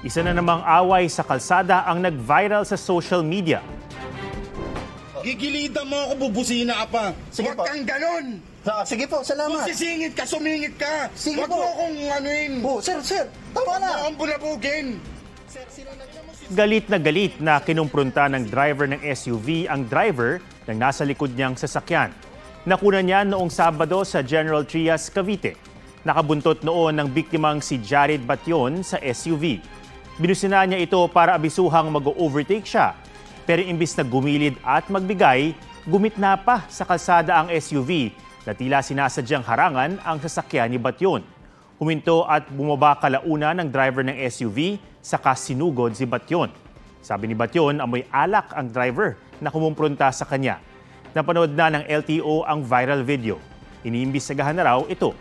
Isa na namang away sa kalsada ang nag-viral sa social media. Gigilitan mo ako, bubusina ka pa. Sige Huwag po. kang ganon. Sige po, Kung salamat. sisingit ka, sumingit ka. Sige Huwag po. mo akong anuin. Sir, tama Huwag mo na. akong bulabugin. Galit na kinumprunta ng driver ng SUV ang driver ng nasa likod niyang sasakyan. Nakuna niya noong Sabado sa General Trias, Cavite. Nakabuntot noon ng biktimang si Jared Batyon sa SUV. Binusina niya ito para abisuhang mag-overtake siya. Pero imbis na gumilid at magbigay, gumitna pa sa kalsada ang SUV na tila sinasadyang harangan ang sasakyan ni Batyon. Huminto at bumaba kalauna ng driver ng SUV saka sinugod si Batyon. Sabi ni Batyon, amoy alak ang driver na kumumpronta sa kanya. Napanood na ng LTO ang viral video. Iniimbestigahan na raw ito.